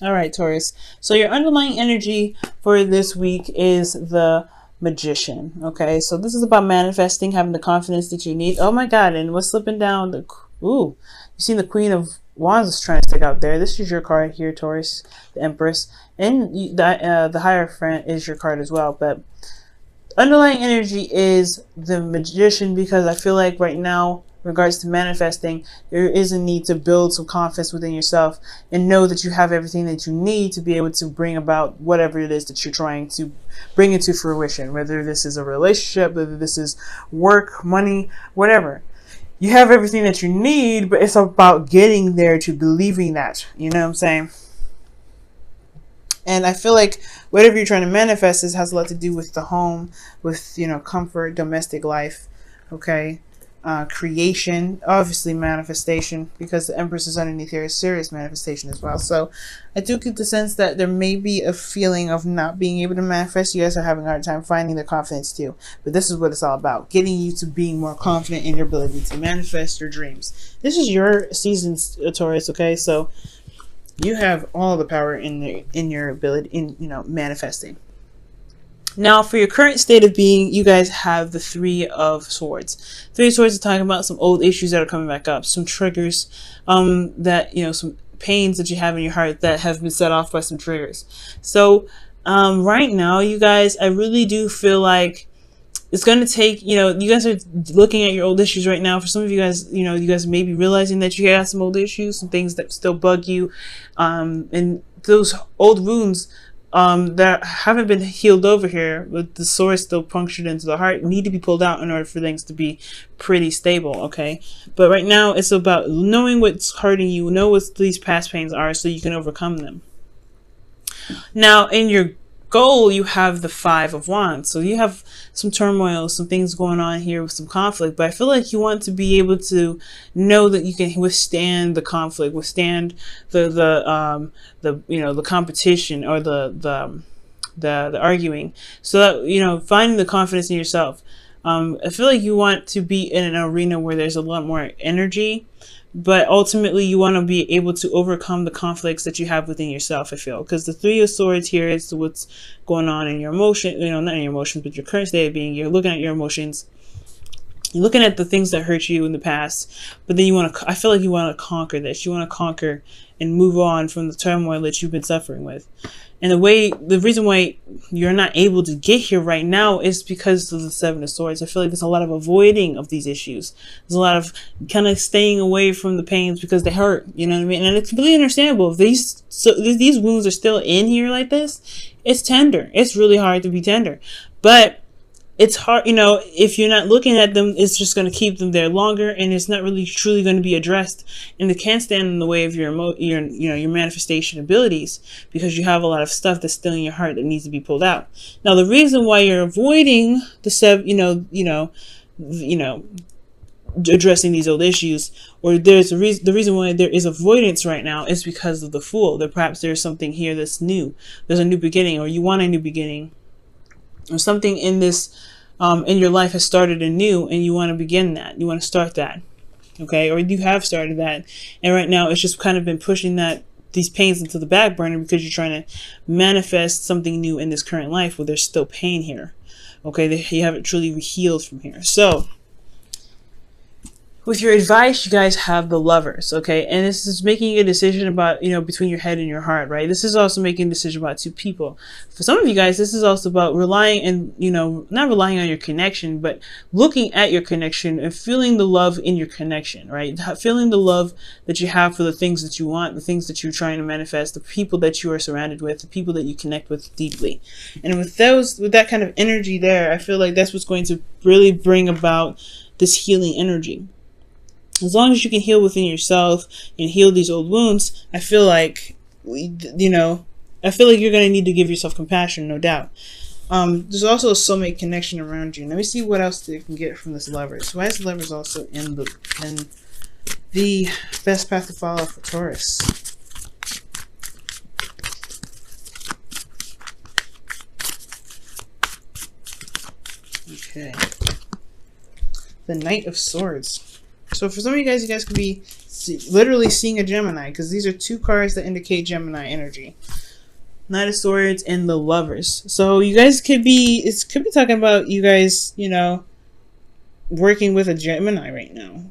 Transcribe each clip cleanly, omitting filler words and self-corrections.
All right, Taurus. So your underlying energy for this week is the Magician. Okay, so this is about manifesting, having the confidence that you need. Oh my God! And what's slipping down? You seen the Queen of Wands is trying to stick out there. This is your card here, Taurus, the Empress, and the Hierophant is your card as well. But underlying energy is the Magician, because I feel like right now, in regards to manifesting, there is a need to build some confidence within yourself and know that you have everything that you need to be able to bring about whatever it is that you're trying to bring into fruition, whether this is a relationship, whether this is work, money, whatever. You have everything that you need, but it's about getting there to believing that. You know what I'm saying? And I feel like whatever you're trying to manifest has a lot to do with the home, with, comfort, domestic life, okay? Creation, obviously manifestation, because the Empress is underneath here, is serious manifestation as well. So I do get the sense that there may be a feeling of not being able to manifest. You guys are having a hard time finding the confidence too. But this is what it's all about, getting you to being more confident in your ability to manifest your dreams. This is your season, Taurus, okay? So you have all the power in your ability in manifesting. Now, for your current state of being, you guys have the Three of Swords. Three of Swords is talking about some old issues that are coming back up, some triggers, some pains that you have in your heart that have been set off by some triggers. So, right now, you guys, I really do feel like it's going to take, you guys are looking at your old issues right now. For some of you guys, you guys may be realizing that you have some old issues, some things that still bug you, and those old wounds that haven't been healed over here, with the sword still punctured into the heart, need to be pulled out in order for things to be pretty stable, okay? But right now, it's about knowing what's hurting you, know what these past pains are, so you can overcome them. Now, in your goal, you have the Five of Wands. So you have some turmoil, some things going on here with some conflict, but I feel like you want to be able to know that you can withstand the conflict, withstand the competition, or the arguing. So that, finding the confidence in yourself. I feel like you want to be in an arena where there's a lot more energy, but ultimately you want to be able to overcome the conflicts that you have within yourself, I feel. Because the Three of Swords here is what's going on in your emotion, not in your emotions, but your current state of being. You're looking at your emotions. You're looking at the things that hurt you in the past, but then I feel like you want to conquer this. You want to conquer and move on from the turmoil that you've been suffering with. And the reason why you're not able to get here right now is because of the Seven of Swords. I feel like there's a lot of avoiding of these issues. There's a lot of kind of staying away from the pains because they hurt. You know what I mean? And it's completely understandable. If these wounds are still in here like this, it's tender. It's really hard to be tender. But it's hard, if you're not looking at them, it's just going to keep them there longer, and it's not really truly going to be addressed, and it can't stand in the way of your manifestation abilities, because you have a lot of stuff that's still in your heart that needs to be pulled out. Now, the reason why you're avoiding addressing these old issues, or the reason why there is avoidance right now, is because of the Fool. That perhaps there's something here that's new. There's a new beginning, or you want a new beginning. Or something in this, in your life has started anew, and you want to begin that. You want to start that, okay? Or you have started that, and right now it's just kind of been pushing these pains into the back burner, because you're trying to manifest something new in this current life where there's still pain here, okay? You haven't truly healed from here. So, with your advice, you guys have the Lovers, okay? And this is making a decision about, between your head and your heart, right? This is also making a decision about two people. For some of you guys, this is also about relying and, not relying on your connection, but looking at your connection and feeling the love in your connection, right? Feeling the love that you have for the things that you want, the things that you're trying to manifest, the people that you are surrounded with, the people that you connect with deeply. And with that kind of energy there, I feel like that's what's going to really bring about this healing energy. As long as you can heal within yourself and heal these old wounds, I feel like, you're going to need to give yourself compassion, no doubt. There's also a soulmate connection around you. Let me see what else you can get from this Lovers. Why is the Lovers also in the best path to follow for Taurus? Okay. The Knight of Swords. So for some of you guys could be literally seeing a Gemini, because these are two cards that indicate Gemini energy. Knight of Swords and the Lovers. So you guys could be talking about you guys, you know, working with a Gemini right now.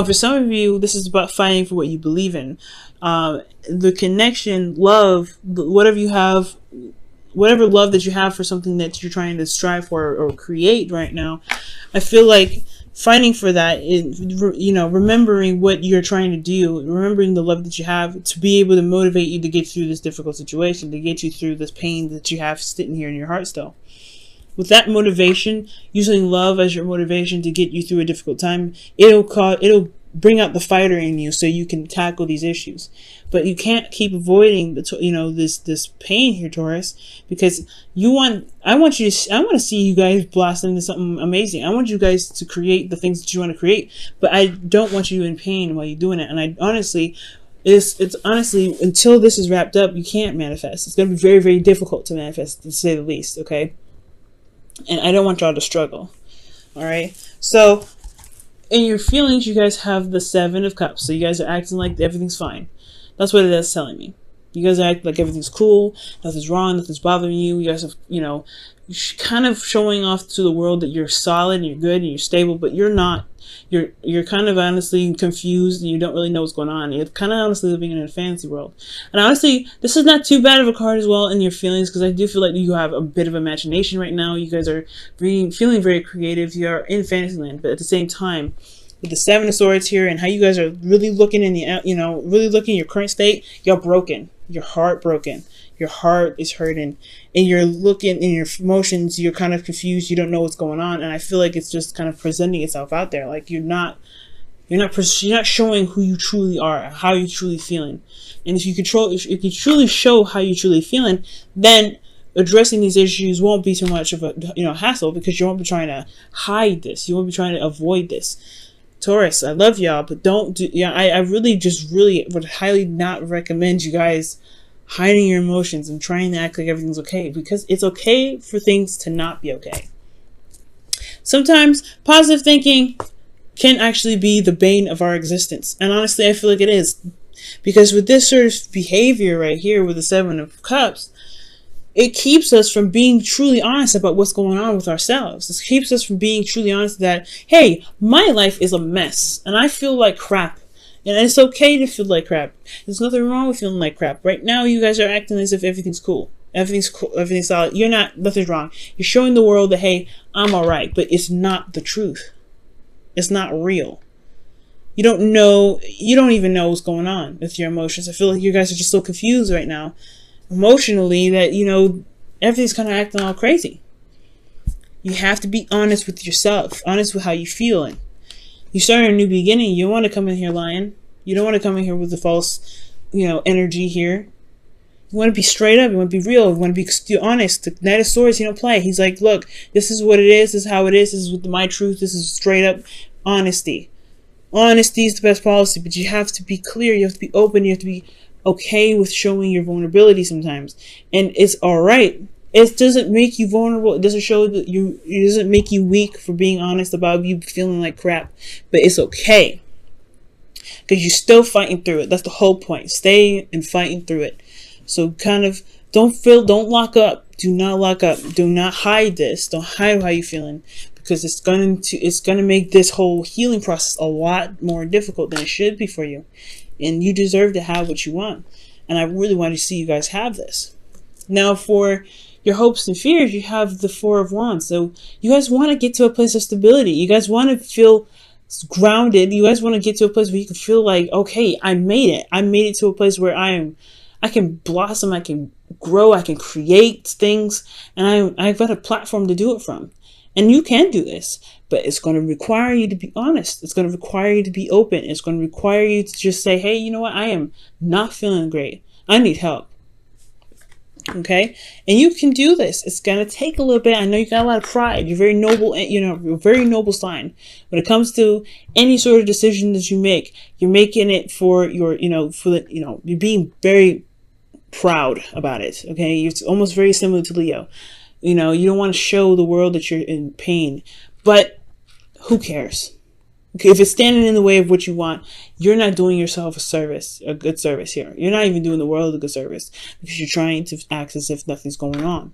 For some of you, this is about fighting for what you believe in. The connection, love, whatever you have, whatever love that you have for something that you're trying to strive for or create right now, I feel like fighting for that, you know, remembering what you're trying to do, remembering the love that you have to be able to motivate you to get through this difficult situation, to get you through this pain that you have sitting here in your heart still. With that motivation, using love as your motivation to get you through a difficult time, it'll bring out the fighter in you so you can tackle these issues. But you can't keep avoiding this pain here, Taurus, because I want to see you guys blossom into something amazing. I want you guys to create the things that you want to create, but I don't want you in pain while you're doing it. And I honestly, it's honestly, until this is wrapped up, you can't manifest. It's going to be very, very difficult to manifest, to say the least. Okay. And I don't want y'all to struggle. All right. So in your feelings, you guys have the Seven of Cups. So you guys are acting like everything's fine. That's what it is telling me. You guys act like everything's cool. Nothing's wrong. Nothing's bothering you. You guys are, you know, kind of showing off to the world that you're solid and you're good and you're stable, but you're not. You're kind of honestly confused and you don't really know what's going on. You're kind of honestly living in a fantasy world. And honestly, this is not too bad of a card as well in your feelings, because I do feel like you have a bit of imagination right now. You guys are feeling very creative. You are in Fantasyland, but at the same time, with the Seven of Swords here and how you guys are really looking in the, you know, really looking at your current state, you're broken. You're heartbroken. Your heart is hurting, and you're looking in your emotions. You're kind of confused. You don't know what's going on, and I feel like it's just kind of presenting itself out there. Like you're not showing who you truly are, how you're truly feeling. And if you truly show how you're truly feeling, then addressing these issues won't be too much of a hassle, because you won't be trying to hide this. You won't be trying to avoid this. Taurus, I love y'all, but don't do. Yeah, I really would highly not recommend you guys hiding your emotions and trying to act like everything's okay, because it's okay for things to not be okay. Sometimes positive thinking can actually be the bane of our existence, and honestly I feel like it is, because with this sort of behavior right here with the Seven of Cups, it keeps us from being truly honest about what's going on with ourselves. It keeps us from being truly honest that, hey, my life is a mess and I feel like crap. And it's okay to feel like crap. There's nothing wrong with feeling like crap. Right now, you guys are acting as if everything's cool. Everything's cool. Everything's solid. Nothing's wrong. You're showing the world that, hey, I'm all right. But it's not the truth. It's not real. You don't even know what's going on with your emotions. I feel like you guys are just so confused right now, emotionally, that, everything's kind of acting all crazy. You have to be honest with yourself. Honest with how you're feeling. You start a new beginning. You don't want to come in here lying. You don't want to come in here with the false, energy here. You want to be straight up. You want to be real. You want to be honest. The Knight of Swords, he don't play. He's like, look, this is what it is. This is how it is. This is my truth. This is straight up honesty. Honesty is the best policy, but you have to be clear. You have to be open. You have to be okay with showing your vulnerability sometimes. And it's all right. It doesn't make you vulnerable. It doesn't show that it doesn't make you weak for being honest about you feeling like crap. But it's okay, because you're still fighting through it. That's the whole point. Stay and fighting through it. So kind of don't lock up. Do not lock up. Do not hide this. Don't hide how you're feeling, because it's gonna make this whole healing process a lot more difficult than it should be for you. And you deserve to have what you want. And I really want to see you guys have this. Now for your hopes and fears, you have the Four of Wands. So you guys want to get to a place of stability. You guys want to feel grounded. You guys want to get to a place where you can feel like, okay, I made it. I made it to a place where I can blossom, I can grow, I can create things, and I've got a platform to do it from. And you can do this, but it's going to require you to be honest. It's going to require you to be open. It's going to require you to just say, hey, you know what? I am not feeling great. I need help. Okay? And you can do this. It's going to take a little bit. I know you got a lot of pride. You're very noble, you're a very noble sign. When it comes to any sort of decision that you make, you're making it for your, you're being very proud about it. Okay? It's almost very similar to Leo. You don't want to show the world that you're in pain, but who cares? If it's standing in the way of what you want, you're not doing yourself a good service here. You're not even doing the world a good service because you're trying to act as if nothing's going on.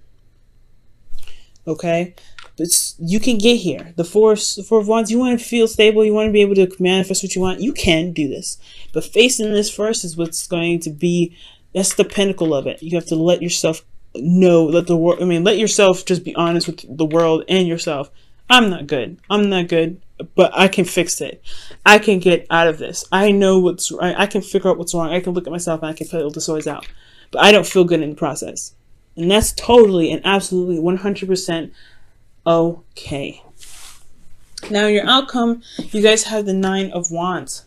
Okay? But you can get here. The four of Wands, you want to feel stable, you want to be able to manifest what you want, you can do this. But facing this first is what's going to be, that's the pinnacle of it. You have to let yourself know, let yourself just be honest with the world and yourself. I'm not good, but I can fix it. I can get out of this. I know what's right. I can figure out what's wrong. I can look at myself and I can pull the swords out. But I don't feel good in the process. And that's totally and absolutely 100% okay. Now, your outcome, you guys have the 9 of Wands.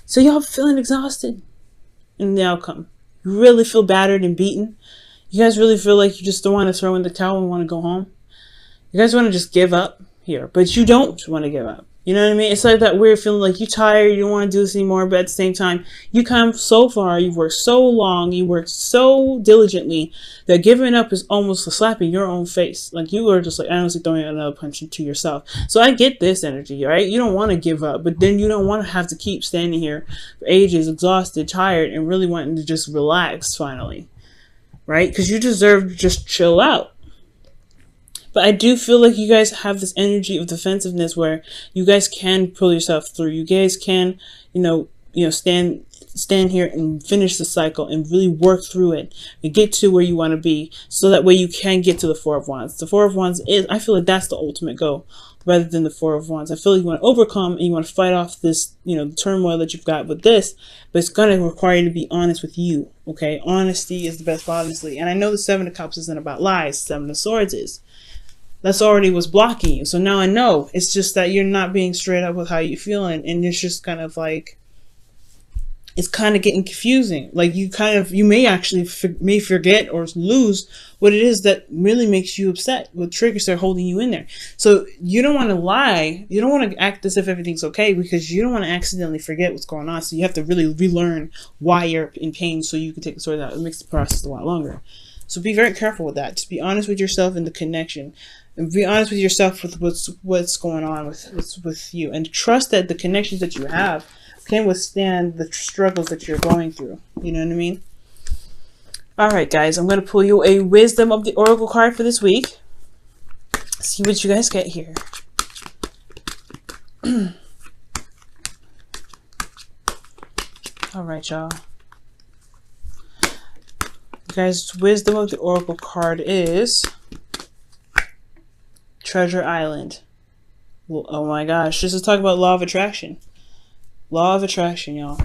So y'all feeling exhausted in the outcome. You really feel battered and beaten. You guys really feel like you just don't want to throw in the towel and want to go home. You guys want to just give up here, but you don't want to give up. You know what I mean? It's like that weird feeling like you're tired, you don't want to do this anymore, but at the same time, you come so far, you've worked so long, you worked so diligently that giving up is almost a slap in your own face. Like you are just like honestly throwing another punch into yourself. So I get this energy, right? You don't want to give up, but then you don't want to have to keep standing here for ages, exhausted, tired, and really wanting to just relax finally, right? Because you deserve to just chill out. But I do feel like you guys have this energy of defensiveness where you guys can pull yourself through. You guys can, stand here and finish the cycle and really work through it and get to where you want to be. So that way you can get to the 4 of Wands. The 4 of Wands I feel like that's the ultimate goal rather than the 4 of Wands. I feel like you want to overcome and you want to fight off this, the turmoil that you've got with this, but it's going to require you to be honest with you. Okay. Honesty is the best policy. And I know the 7 of Cups isn't about lies. 7 of Swords is. That's already what's blocking you. So now I know. It's just that you're not being straight up with how you feeling. And it's just kind of like, it's kind of getting confusing. Like you may actually forget or lose what it is that really makes you upset. What triggers are holding you in there. So you don't want to lie. You don't want to act as if everything's okay because you don't want to accidentally forget what's going on. So you have to really relearn why you're in pain so you can take the sword out. It makes the process a lot longer. So be very careful with that. Just be honest with yourself and the connection. And be honest with yourself with what's going on with you. And trust that the connections that you have can withstand the struggles that you're going through. You know what I mean? Alright, guys. I'm going to pull you a Wisdom of the Oracle card for this week. See what you guys get here. Alright, y'all. Guys, Wisdom of the Oracle card is Treasure Island. Well, oh my gosh, this is talking about Law of Attraction. Law of Attraction, y'all.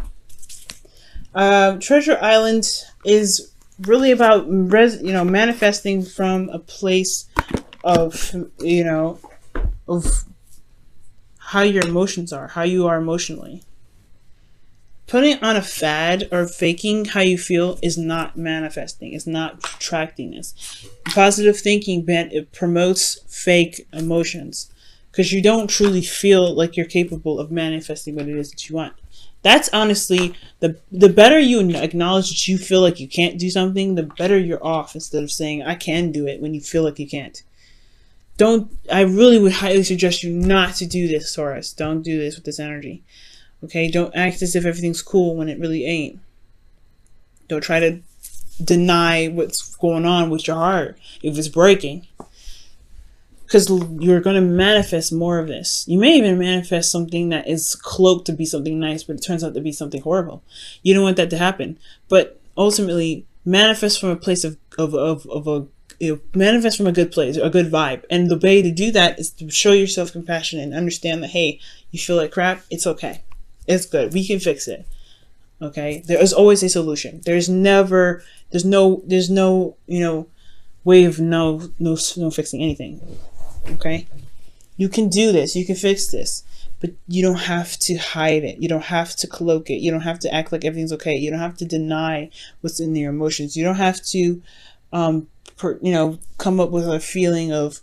Treasure Island is really about manifesting from a place of of how your emotions are, how you are emotionally. Putting on a fad or faking how you feel is not manifesting. It's not attracting this. Positive thinking, it promotes fake emotions because you don't truly feel like you're capable of manifesting what it is that you want. That's honestly, the better you acknowledge that you feel like you can't do something, the better you're off instead of saying, I can do it when you feel like you can't. I really would highly suggest you not to do this, Taurus. Don't do this with this energy. Okay, don't act as if everything's cool when it really ain't. Don't try to deny what's going on with your heart if it's breaking. Because you're going to manifest more of this. You may even manifest something that is cloaked to be something nice, but it turns out to be something horrible. You don't want that to happen. But ultimately, manifest from a place manifest from a good place, a good vibe. And the way to do that is to show yourself compassion and understand that, hey, you feel like crap, it's okay. It's good. We can fix it. Okay? There is always a solution. There's no way of no fixing anything. Okay? You can do this. You can fix this. But you don't have to hide it. You don't have to cloak it. You don't have to act like everything's okay. You don't have to deny what's in your emotions. You don't have to come up with a feeling of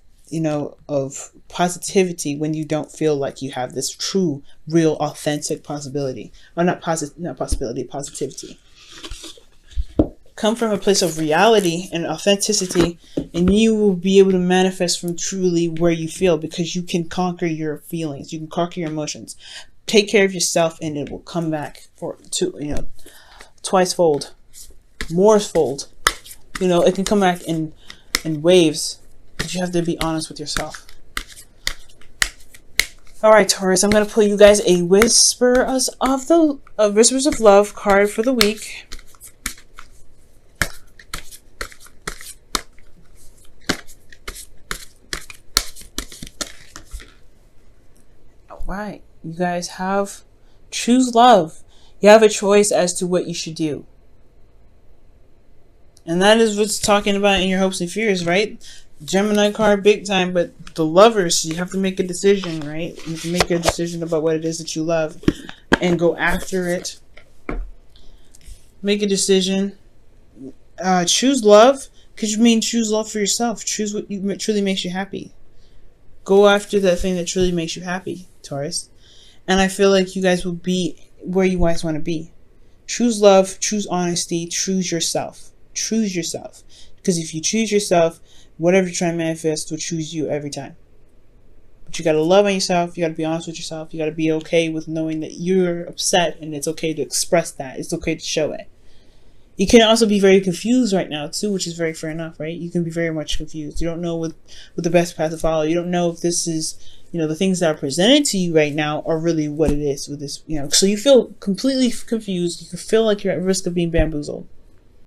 positivity when you don't feel like you have this true, real, authentic possibility. Or positivity. Because come from a place of reality and authenticity, and you will be able to manifest from truly where you feel, because you can conquer your feelings, you can conquer your emotions. Take care of yourself, and it will come back twice fold, more fold. It can come back in waves, but you have to be honest with yourself. All right, Taurus, I'm going to pull you guys a Whispers of Love card for the week. All right, you guys have choose love. You have a choice as to what you should do. And that is what's talking about in your hopes and fears, right? Gemini card, big time. But the lovers, you have to make a decision, right? You have to make a decision about what it is that you love and go after it. Make a decision. Choose love. Could you mean choose love for yourself? Choose what truly makes you happy. Go after that thing that truly makes you happy, Taurus. And I feel like you guys will be where you guys want to be. Choose love. Choose honesty. Choose yourself. Choose yourself. Because if you choose yourself, whatever you're trying to manifest will choose you every time. But you got to love on yourself. You got to be honest with yourself. You got to be okay with knowing that you're upset, and it's okay to express that. It's okay to show it. You can also be very confused right now too, which is very fair enough, right? You can be very much confused. You don't know what the best path to follow. You don't know if this is, the things that are presented to you right now are really what it is with this, so you feel completely confused. You can feel like you're at risk of being bamboozled.